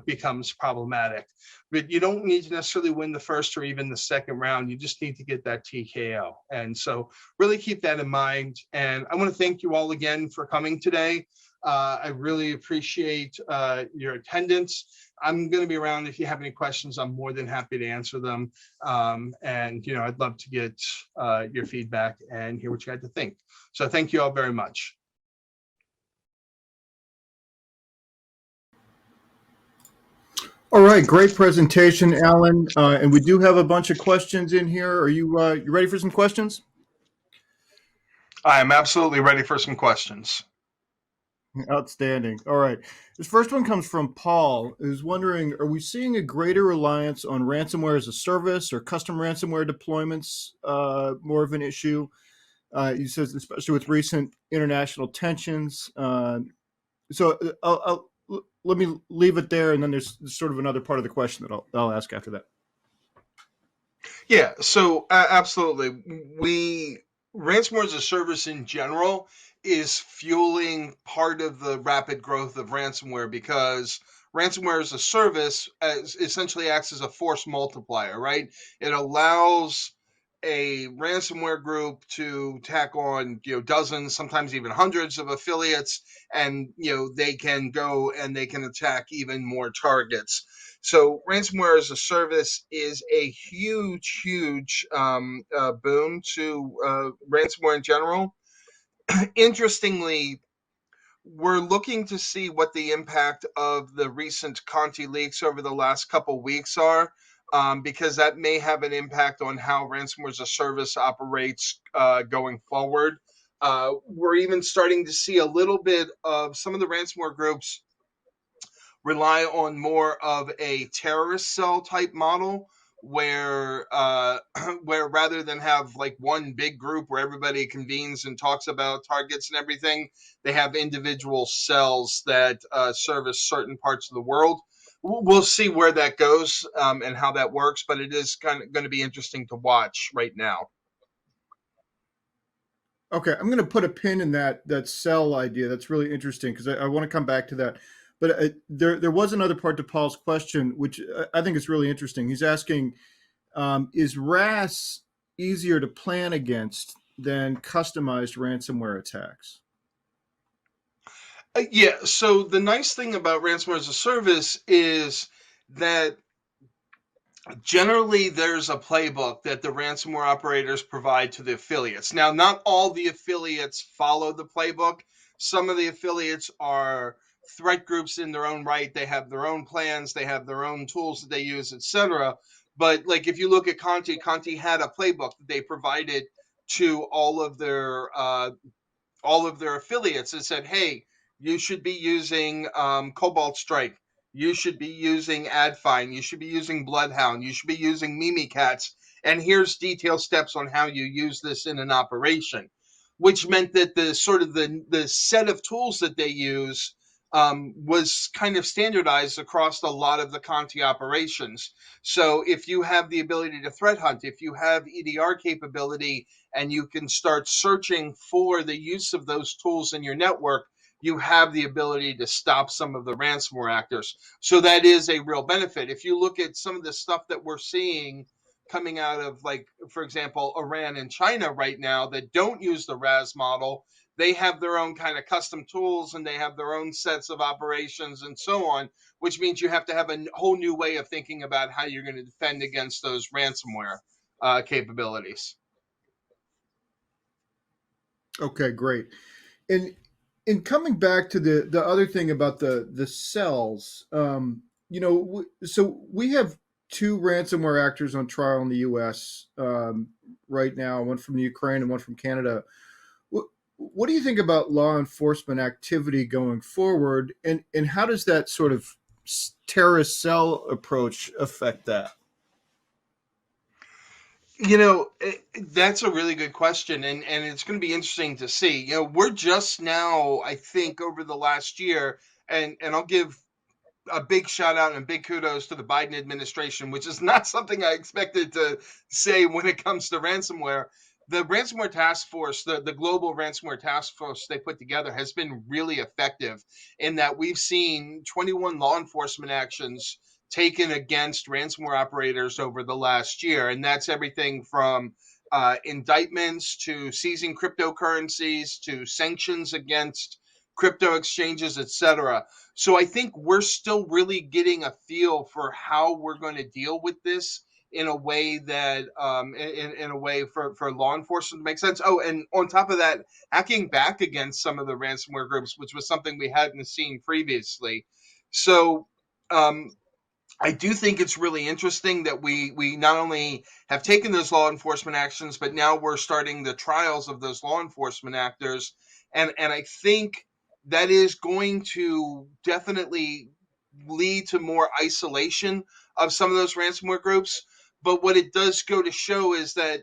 becomes problematic. But you don't need to necessarily win the first or even the second round. You just need to get that TKO. And so really keep that in mind. And I want to thank you all again for coming today. I really appreciate your attendance. I'm going to be around if you have any questions. I'm more than happy to answer them. And I'd love to get your feedback and hear what you had to think. So thank you all very much. All right, great presentation, Alan. And we do have a bunch of questions in here. Are you ready for some questions? I am absolutely ready for some questions. Outstanding. All right. This first one comes from Paul, who's wondering, are we seeing a greater reliance on ransomware as a service or custom ransomware deployments more of an issue? He says, especially with recent international tensions. Let me leave it there, and then there's sort of another part of the question that I'll ask after that. Yeah, so absolutely. We ransomware as a service in general is fueling part of the rapid growth of ransomware because ransomware as a service essentially acts as a force multiplier, right? It allows a ransomware group to tack on, dozens, sometimes even hundreds of affiliates, and they can go and they can attack even more targets. So ransomware as a service is a huge boom to ransomware in general. Interestingly, we're looking to see what the impact of the recent Conti leaks over the last couple weeks are, because that may have an impact on how ransomware as a service operates going forward. We're even starting to see a little bit of some of the ransomware groups rely on more of a terrorist cell type model where where rather than have like one big group where everybody convenes and talks about targets and everything, they have individual cells that service certain parts of the world. We'll see where that goes, and how that works, but it is kind of going to be interesting to watch right now. Okay, I'm going to put a pin in that cell idea. That's really interesting because I want to come back to that. But there was another part to Paul's question, which I think is really interesting. He's asking, is RAS easier to plan against than customized ransomware attacks? Yeah, so the nice thing about ransomware as a service is that generally there's a playbook that the ransomware operators provide to the affiliates. Now, not all the affiliates follow the playbook. Some of the affiliates are threat groups in their own right. They have their own plans, they have their own tools that they use, etc. But like if you look at Conti had a playbook that they provided to all of their affiliates and said, hey, you should be using Cobalt Strike. You should be using AdFine. You should be using Bloodhound. You should be using Mimikatz. And here's detailed steps on how you use this in an operation, which meant that the sort of the set of tools that they use was kind of standardized across a lot of the Conti operations. So if you have the ability to threat hunt, if you have EDR capability, and you can start searching for the use of those tools in your network, you have the ability to stop some of the ransomware actors. So that is a real benefit. If you look at some of the stuff that we're seeing coming out of, like, for example, Iran and China right now that don't use the RAS model, they have their own kind of custom tools and they have their own sets of operations and so on, which means you have to have a whole new way of thinking about how you're going to defend against those ransomware capabilities. Okay, great. And in coming back to the other thing about the cells, so we have two ransomware actors on trial in the U.S. Right now, one from the Ukraine and one from Canada. What do you think about law enforcement activity going forward, and how does that sort of terrorist cell approach affect that? That's a really good question, and it's going to be interesting to see. We're just now, I think, over the last year, and I'll give a big shout out and big kudos to the Biden administration, which is not something I expected to say when it comes to ransomware. The ransomware task force, the global ransomware task force they put together has been really effective in that we've seen 21 law enforcement actions taken against ransomware operators over the last year. And that's everything from indictments to seizing cryptocurrencies to sanctions against crypto exchanges, etc. So I think we're still really getting a feel for how we're going to deal with this in a way that in a way for law enforcement to make sense. Oh, and on top of that, hacking back against some of the ransomware groups, which was something we hadn't seen previously. So um, I do think it's really interesting that we not only have taken those law enforcement actions, but now we're starting the trials of those law enforcement actors, and I think that is going to definitely lead to more isolation of some of those ransomware groups. But what it does go to show is that,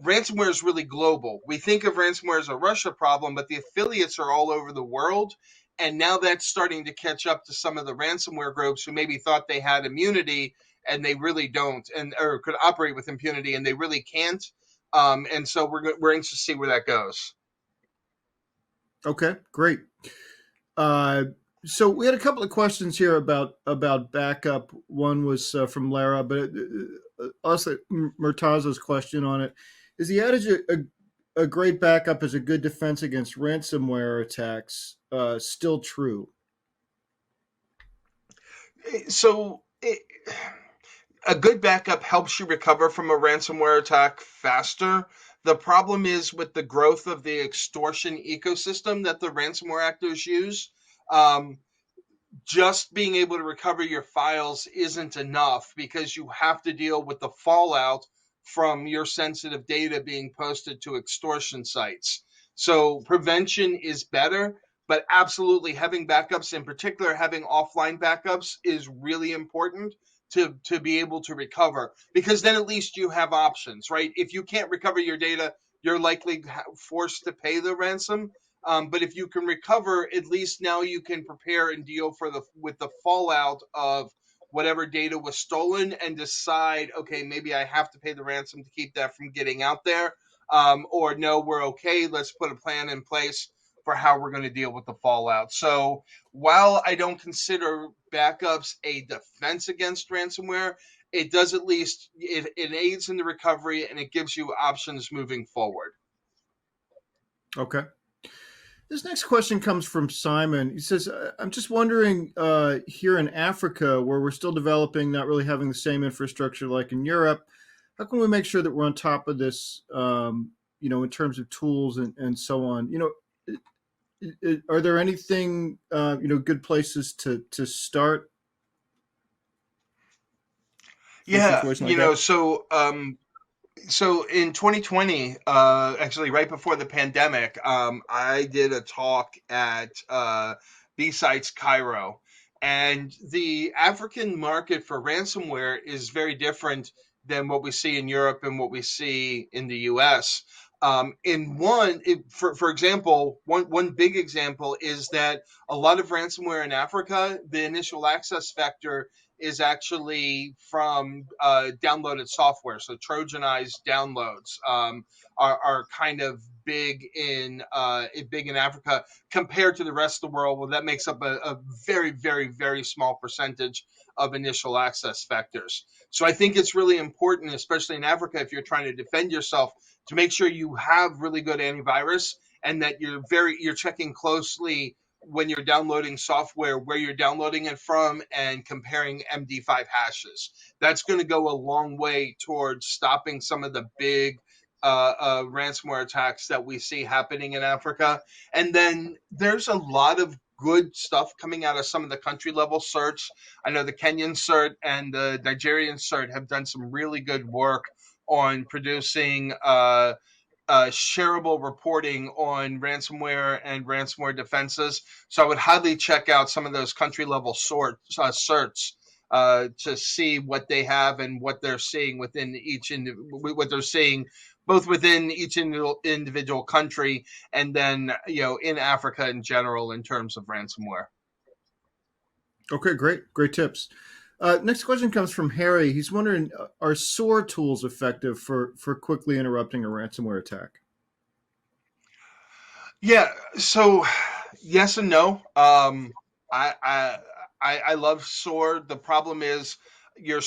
ransomware is really global. We think of ransomware as a Russia problem, but the affiliates are all over the world. And now that's starting to catch up to some of the ransomware groups who maybe thought they had immunity and they really don't, and or could operate with impunity and they really can't. And so we're anxious to see where that goes. Okay, great. Uh, so we had a couple of questions here about backup. One was from Lara, but also Murtaza's question on it is the adage a great backup is a good defense against ransomware attacks still true? So a good backup helps you recover from a ransomware attack faster. The problem is with the growth of the extortion ecosystem that the ransomware actors use. Um, just being able to recover your files isn't enough because you have to deal with the fallout from your sensitive data being posted to extortion sites. So prevention is better, but absolutely having backups, in particular having offline backups, is really important to be able to recover, because then at least you have options, right? If you can't recover your data, you're likely forced to pay the ransom. But if you can recover, at least now you can prepare and deal with the fallout of whatever data was stolen and decide, okay, maybe I have to pay the ransom to keep that from getting out there, or no, we're okay. Let's put a plan in place for how we're going to deal with the fallout. So while I don't consider backups a defense against ransomware, it does at least it aids in the recovery and it gives you options moving forward. Okay. This next question comes from Simon. He says, I'm just wondering here in Africa, where we're still developing, not really having the same infrastructure like in Europe, how can we make sure that we're on top of this, in terms of tools and so on? Are there anything, good places to start for a Yeah, situation like that? so in 2020, actually right before the pandemic, I did a talk at B-Sites Cairo, and the African market for ransomware is very different than what we see in Europe and what we see in the US. For example, one big example is that a lot of ransomware in Africa, the initial access vector is actually from downloaded software. So Trojanized downloads are kind of big in Africa compared to the rest of the world. Well, that makes up a very, very, very small percentage of initial access vectors. So I think it's really important, especially in Africa, if you're trying to defend yourself, to make sure you have really good antivirus and that you're checking closely when you're downloading software, where you're downloading it from, and comparing MD5 hashes. That's going to go a long way towards stopping some of the big ransomware attacks that we see happening in Africa. And then there's a lot of good stuff coming out of some of the country level certs. I know the Kenyan cert and the Nigerian cert have done some really good work on producing shareable reporting on ransomware and ransomware defenses. So I would highly check out some of those country level certs to see what they have and what they're seeing what they're seeing both within each individual country and then in Africa in general in terms of ransomware. Okay, great tips. Next question comes from Harry. He's wondering, are SOAR tools effective for quickly interrupting a ransomware attack? Yeah, so yes and no. I I I love SOAR. The problem is your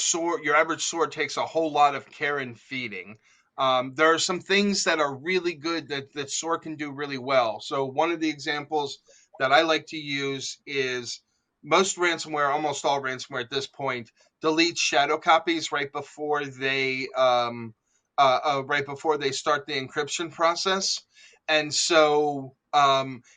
average SOAR takes a whole lot of care and feeding. There are some things that are really good that SOAR can do really well. So one of the examples that I like to use is most ransomware, almost all ransomware at this point, deletes shadow copies right before they start the encryption process. And so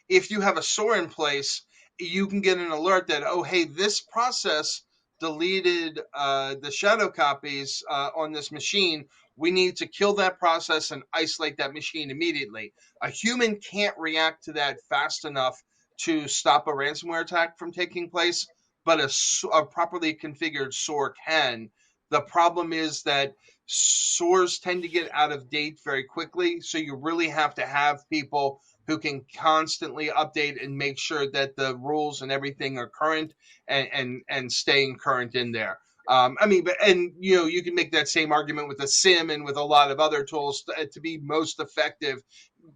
if you have a SOAR in place, you can get an alert that, oh, hey, this process deleted the shadow copies on this machine, we need to kill that process and isolate that machine immediately. A human can't react to that fast enough to stop a ransomware attack from taking place, but a properly configured SOAR can. The problem is that SOARs tend to get out of date very quickly, so you really have to have people who can constantly update and make sure that the rules and everything are current and staying current in there. You can make that same argument with the SIM and with a lot of other tools to be most effective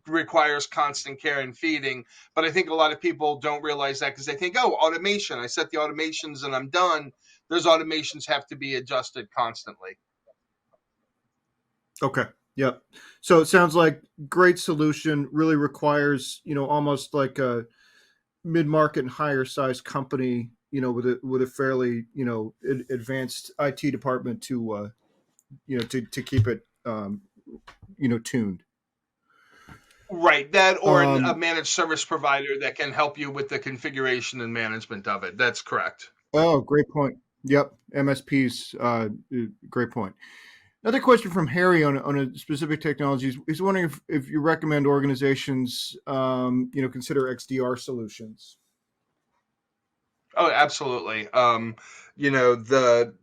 requires constant care and feeding. But I think a lot of people don't realize that because they think, oh, automation, I set the automations and I'm done. Those automations have to be adjusted constantly. Okay. Yep. So it sounds like great solution, really requires, almost like a mid-market and higher size company, with a fairly, advanced IT department to to keep it tuned. Right, that or a Um, managed service provider that can help you with the configuration and management of it. That's correct. oh, great point. Yep. MSPs, great point. Another question from Harry on a specific technology. He's wondering if you recommend organizations, consider XDR solutions. Oh, absolutely. The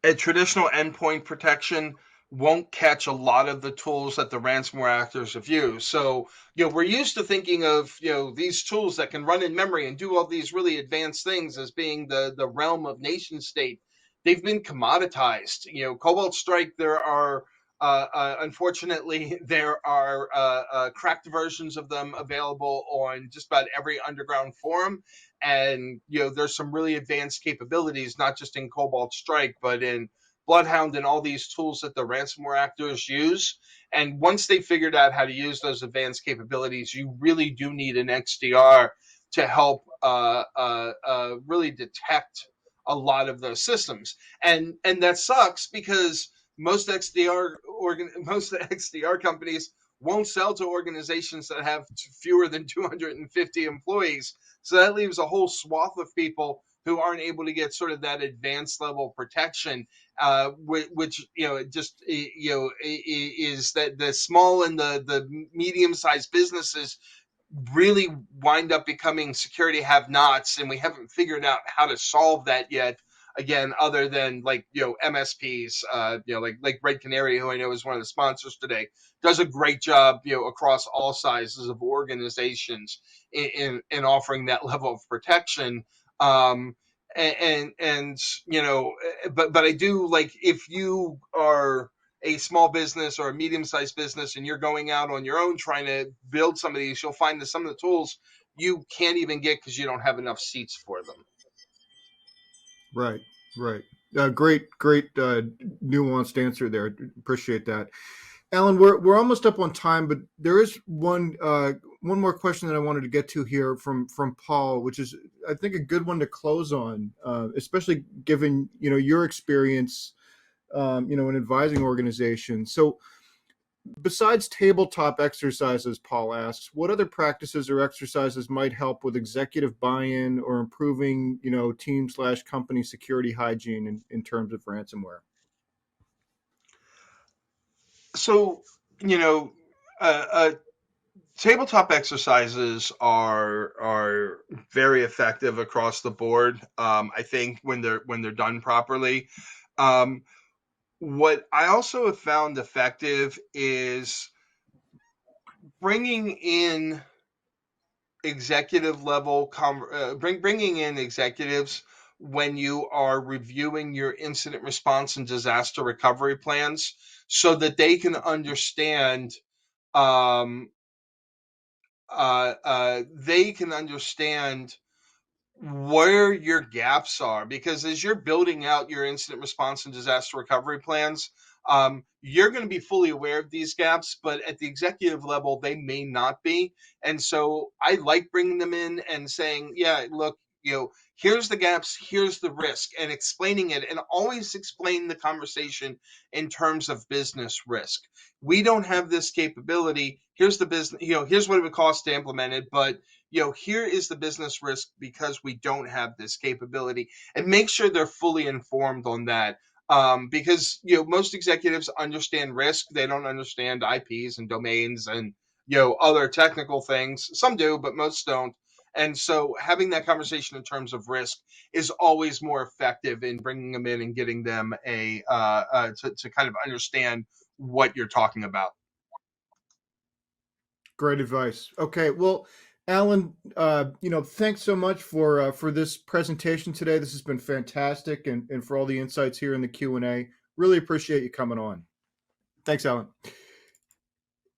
a traditional endpoint protection won't catch a lot of the tools that the ransomware actors have used. So, we're used to thinking of, these tools that can run in memory and do all these really advanced things as being the realm of nation state. They've been commoditized. Cobalt Strike, unfortunately, there are cracked versions of them available on just about every underground forum. And, there's some really advanced capabilities, not just in Cobalt Strike, but in Bloodhound and all these tools that the ransomware actors use. And once they figured out how to use those advanced capabilities, you really do need an XDR to help really detect a lot of those systems. And that sucks because most XDR companies won't sell to organizations that have fewer than 250 employees. So that leaves a whole swath of people who aren't able to get sort of that advanced level protection, which is that the small and the medium sized businesses really wind up becoming security have-nots, and we haven't figured out how to solve that yet. Again, other than MSPs, like Red Canary, who I know is one of the sponsors today, does a great job, across all sizes of organizations in offering that level of protection. Um, but I do like if you are a small business or a medium-sized business and you're going out on your own trying to build some of these, you'll find that some of the tools you can't even get because you don't have enough seats for them. Right, right. Great, nuanced answer there. Appreciate that, Alan. We're almost up on time, but there is one more question that I wanted to get to here from Paul, which is I think a good one to close on, especially given your experience, in advising organizations. So, besides tabletop exercises, Paul asks, what other practices or exercises might help with executive buy-in or improving, team/company security hygiene in terms of ransomware? So, tabletop exercises are very effective across the board. I think when they're done properly. What I also have found effective is bringing in bringing in executives when you are reviewing your incident response and disaster recovery plans so that they can understand um, where your gaps are, because as you're building out your incident response and disaster recovery plans, you're going to be fully aware of these gaps, but at the executive level they may not be. And so I like bringing them in and saying, yeah, look, here's the gaps, here's the risk, and explaining it, and always explain the conversation in terms of business risk. We don't have this capability. Here's the business, here's what it would cost to implement it, but here is the business risk because we don't have this capability, and make sure they're fully informed on that. Because most executives understand risk. They don't understand IPs and domains and other technical things. Some do, but most don't. And so having that conversation in terms of risk is always more effective in bringing them in and getting them to kind of understand what you're talking about. Great advice. Okay, well, Allan, thanks so much for this presentation today. This has been fantastic, and for all the insights here in the Q&A. Really appreciate you coming on. Thanks, Allan.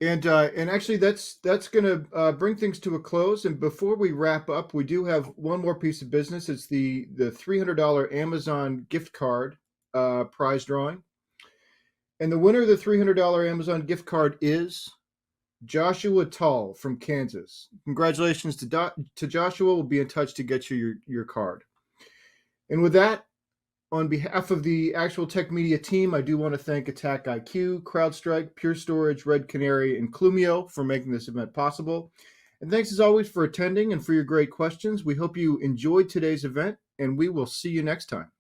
And actually, that's going to bring things to a close. And before we wrap up, we do have one more piece of business. It's the $300 Amazon gift card prize drawing. And the winner of the $300 Amazon gift card is Joshua Tall from Kansas. Congratulations to Joshua. We'll be in touch to get you your card. And with that, on behalf of the Actual Tech Media team, I do want to thank Attack IQ, Crowdstrike, Pure Storage, Red Canary, and Clumio for making this event possible. And thanks as always for attending and for your great questions. We hope you enjoyed today's event, and we will see you next time.